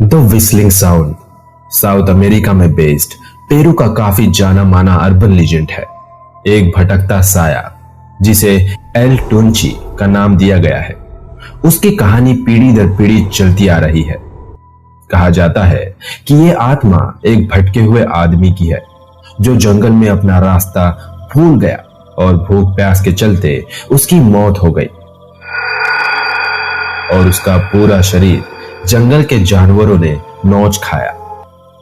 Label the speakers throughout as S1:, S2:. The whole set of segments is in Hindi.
S1: The whistling sound south America में बेस्ड पेरू का काफी जाना माना अर्बन लीजेंड है। एक भटकता साया जिसे एल टुनची का नाम दिया गया है। उसकी कहानी पीढ़ी दर पीढ़ी चलती आ रही है। कहा जाता है कि ये आत्मा एक भटके हुए आदमी की है जो जंगल में अपना रास्ता भूल गया और भूख प्यास के चलते उसकी मौत हो गई और उसका पूरा शरीर जंगल के जानवरों ने नोच खाया।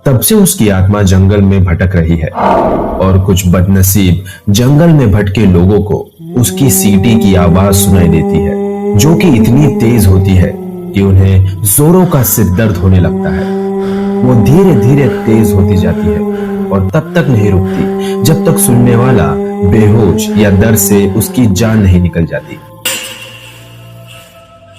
S1: तब से उसकी आत्मा जंगल में भटक रही है और कुछ बदनसीब जंगल में भटके लोगों को उसकी सीटी की आवाज सुनाई देती है जो कि इतनी तेज होती है कि उन्हें जोरों का सिर दर्द होने लगता है। वो धीरे धीरे तेज होती जाती है और तब तक नहीं रुकती जब तक सुनने वाला बेहोश या दर्द से उसकी जान नहीं निकल जाती।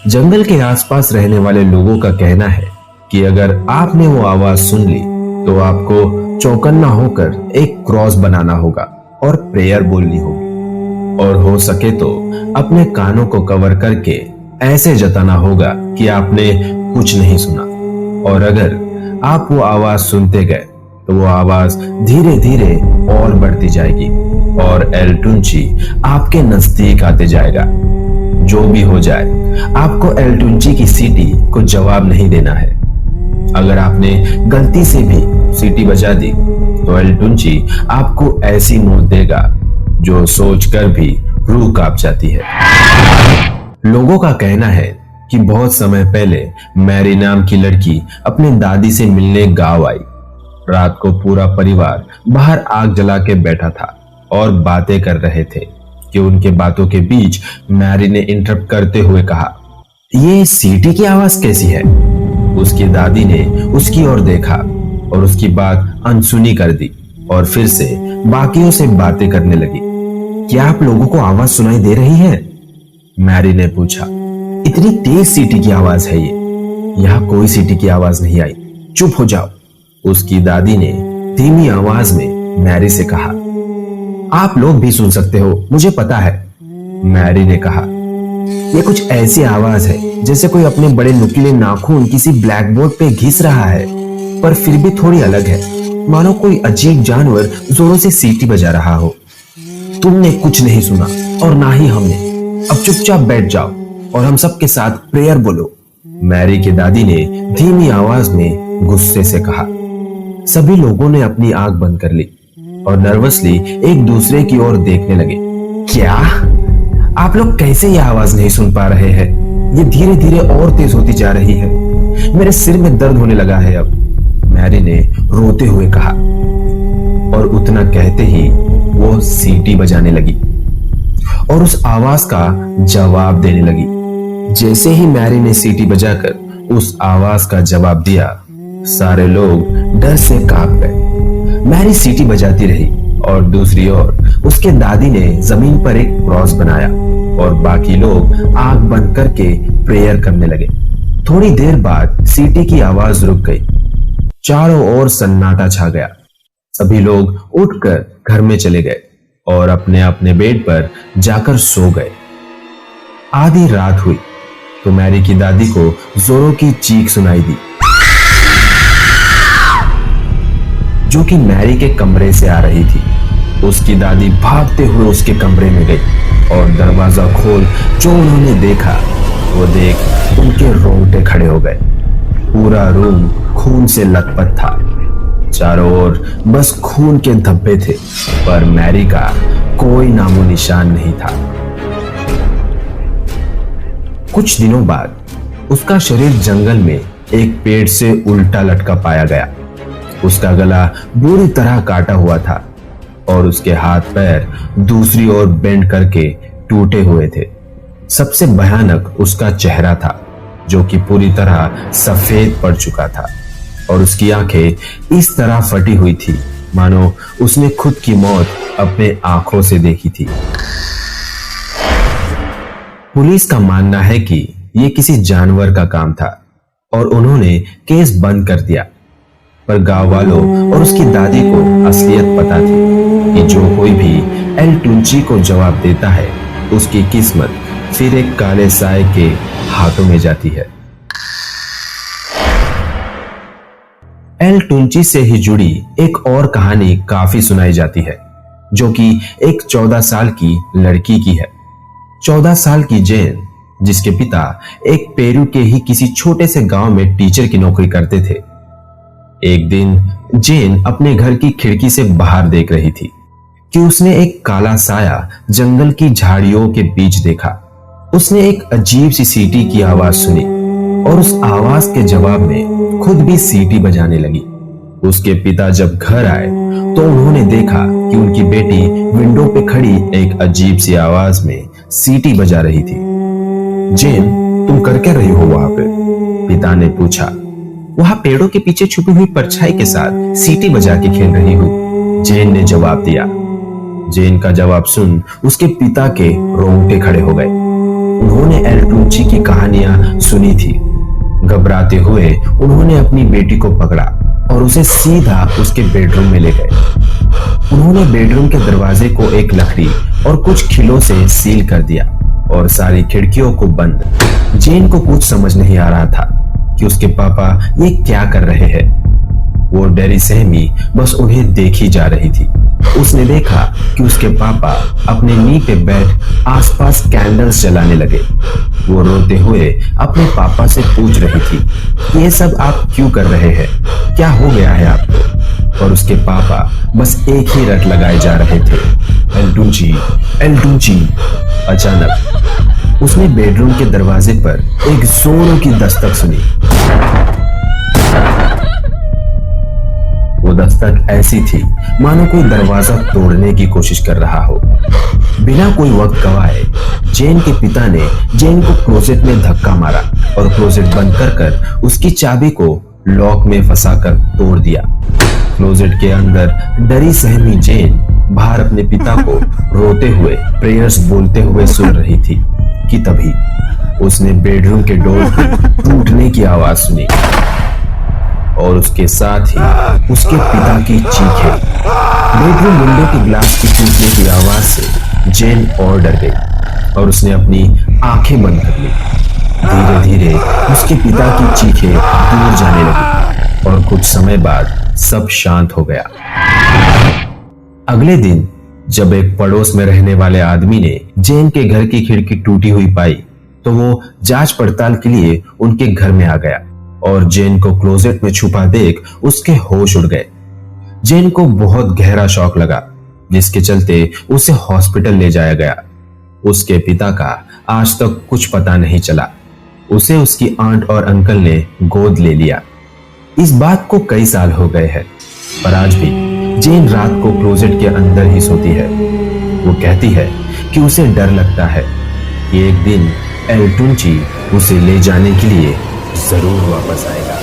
S1: जंगल के आसपास रहने वाले लोगों का कहना है कि अगर आपने वो आवाज सुन ली तो आपको चौकन्ना होकर एक क्रॉस बनाना होगा और प्रेयर बोलनी होगी और हो सके तो अपने कानों को कवर करके ऐसे जताना होगा कि आपने कुछ नहीं सुना। और अगर आप वो आवाज सुनते गए तो वो आवाज धीरे धीरे और बढ़ती जाएगी और एल टुनची आपके नजदीक आते जाएगा। जो भी हो जाए आपको एल टुनची की सीटी को जवाब नहीं देना है। अगर आपने गलती से भी सीटी बजा दी तो एल टुनची आपको ऐसी मौत देगा जो सोचकर भी रूह कांप जाती है। लोगों का कहना है कि बहुत समय पहले मैरी नाम की लड़की अपनी दादी से मिलने गांव आई। रात को पूरा परिवार बाहर आग जला के बैठा था और बातें कर रहे थे कि उनके बातों के बीच मैरी ने इंटरप्ट करते हुए कहा, ये सीटी की आवाज कैसी है? उसकी दादी ने उसकी ओर देखा और उसकी बात अनसुनी कर दी और फिर से बाकियों से बातें करने लगी। क्या आप लोगों को आवाज सुनाई दे रही है? मैरी ने पूछा। इतनी तेज सीटी की आवाज है ये। यहाँ कोई सीटी की आवाज नहीं आई। चुप हो जाओ। उसकी दादी ने धीमी आवाज में मैरी से कहा। आप लोग भी सुन सकते हो, मुझे पता है, मैरी ने कहा। ये कुछ ऐसी आवाज है जैसे कोई अपने बड़े नुकीले नाखून किसी ब्लैक बोर्ड पे घिस रहा है, पर फिर भी थोड़ी अलग है, मानो कोई अजीब जानवर जोरों से सीटी बजा रहा हो। तुमने कुछ नहीं सुना और ना ही हमने। अब चुपचाप बैठ जाओ और हम सबके साथ प्रेयर बोलो, मैरी की दादी ने धीमी आवाज में गुस्से से कहा। सभी लोगों ने अपनी आंख बंद कर ली और नर्वसली एक दूसरे की ओर देखने लगे। क्या आप लोग कैसे ये आवाज नहीं सुन पा रहे हैं? ये धीरे धीरे और तेज होती जा रही है। मेरे सिर में दर्द होने लगा है अब, मैरी ने रोते हुए कहा। और उतना कहते ही वो सीटी बजाने लगी और उस आवाज का जवाब देने लगी। जैसे ही मैरी ने सीटी बजाकर उस आवाज का जवाब दिया, सारे लोग डर से कांप गए। मैरी सीटी बजाती रही और दूसरी ओर उसके दादी ने जमीन पर एक क्रॉस बनाया और बाकी लोग आंख बंद करके प्रेयर करने लगे। थोड़ी देर बाद सीटी की आवाज रुक गई। चारों ओर सन्नाटा छा गया। सभी लोग उठकर घर में चले गए और अपने अपने बेड पर जाकर सो गए। आधी रात हुई तो मैरी की दादी को जोरों की चीख सुनाई दी जो कि मैरी के कमरे से आ रही थी। उसकी दादी भागते हुए उसके कमरे में गई और दरवाजा खोल जो उन्होंने देखा वो देख उनके रोंगटे खड़े हो गए। पूरा रूम खून से लथपथ था। चारों ओर बस खून के धब्बे थे, पर मैरी का कोई नामो निशान नहीं था। कुछ दिनों बाद उसका शरीर जंगल में एक पेड़ से उल्टा लटका पाया गया। उसका गला बुरी तरह काटा हुआ था और उसके हाथ पैर दूसरी ओर बेंड करके टूटे हुए थे। सबसे भयानक उसका चेहरा था जो कि पूरी तरह सफेद पड़ चुका था और उसकी आंखें इस तरह फटी हुई थी मानो उसने खुद की मौत अपने आंखों से देखी थी। पुलिस का मानना है कि यह किसी जानवर का काम था और उन्होंने केस बंद कर दिया, पर गांव वालों और उसकी दादी को असलियत पता थी कि जो कोई भी एल टुनची को जवाब देता है उसकी किस्मत फिर एक काले साए के हाथों में जाती है। एल टुंची से ही जुड़ी एक और कहानी काफी सुनाई जाती है, जो कि एक 14 साल की लड़की की है। 14 साल की जेन, जिसके पिता एक पेरू के ही किसी छोटे से गांव में टीचर की नौकरी करते थे। एक दिन जेन अपने घर की खिड़की से बाहर देख रही थी कि उसने एक काला साया जंगल की झाड़ियों के बीच देखा। उसने एक अजीब सी सीटी की आवाज सुनी और उस आवाज के जवाब में खुद भी सीटी बजाने लगी। उसके पिता जब घर आए तो उन्होंने देखा कि उनकी बेटी विंडो पे खड़ी एक अजीब सी आवाज में सीटी बजा रही थी। जेन, तुम कर क्या रही हो वहां पे? पिता ने पूछा। वहां पेड़ों के पीछे छुपी हुई परछाई के साथ सीटी बजा के खेल रही हूं, जेन ने जवाब दिया। जेन का जवाब सुन उसके पिता के रोंगटे खड़े हो गए। उन्होंने एल टुंची की कहानियां सुनी थी। घबराते हुए उन्होंने अपनी बेटी को पकड़ा और उसे सीधा उसके बेडरूम में ले गए। उन्होंने बेडरूम के दरवाजे को एक लकड़ी और कुछ खिलों से सील कर दिया और सारी खिड़कियों को बंद। जेन को कुछ समझ नहीं आ रहा था कि उसके पापा ये क्या कर रहे हैं। वो डरी सहमी बस उन्हें देखी जा रही थी। उसने देखा कि उसके पापा अपने नी पे बैठ आसपास कैंडल्स जलाने लगे। वो रोते हुए अपने पापा से पूछ रही थी कि ये सब आप क्यों कर रहे हैं, क्या हो गया है आपको? और उसके पापा बस एक ही रट लगाए जा रहे थे, एल टुंची, एल टुंची। अचानक उसने बेडरूम के दरवाजे पर एक जोरों की दस्तक सुनी। वो दस्तक ऐसी थी मानो कोई दरवाजा तोड़ने की कोशिश कर रहा हो। बिना कोई वक्त गवाए जेन के पिता ने जेन को क्लोजेट में धक्का मारा और क्लोजेट बंद कर उसकी चाबी को लॉक में फंसाकर तोड़ दिया। क्लोजेट के अंदर डरी सहमी जेन बाहर अपने पिता को रोते हुए प्रेयर्स बोलते हुए सुन रही थी कि तभी उसने बेडरूम के डोर के टूटने की आवाज सुनी और उसके साथ ही उसके पिता की चीखें। बेडरूम विंडो के ग्लास की टूटने की आवाज से जेन और डर गई और उसने अपनी आंखें बंद कर ली। धीरे धीरे उसके पिता की चीखें दूर जाने लगी और कुछ समय बाद सब शांत हो गया। अगले दिन जब एक पड़ोस में रहने वाले आदमी ने जेन के घर की खिड़की टूटी हुई पाई तो वो जांच पड़ताल के लिए उनके घर में आ गया और जेन को क्लोजेट में छुपा देख उसके होश उड़ गए। जेन को बहुत गहरा शॉक लगा, जिसके चलते उसे हॉस्पिटल ले जाया गया। उसके पिता का आज तक कुछ पता नहीं चला। उसे उसकी आंट और अंकल ने गोद ले लिया। इस बात को कई साल हो गए हैं, पर आज भी जेन रात को क्लोजेट के अंदर ही सोती है। वो कहती है कि उसे डर लगता है कि एक दिन एल टुंची उसे ले जाने के लिए जरूर वापस आएगा।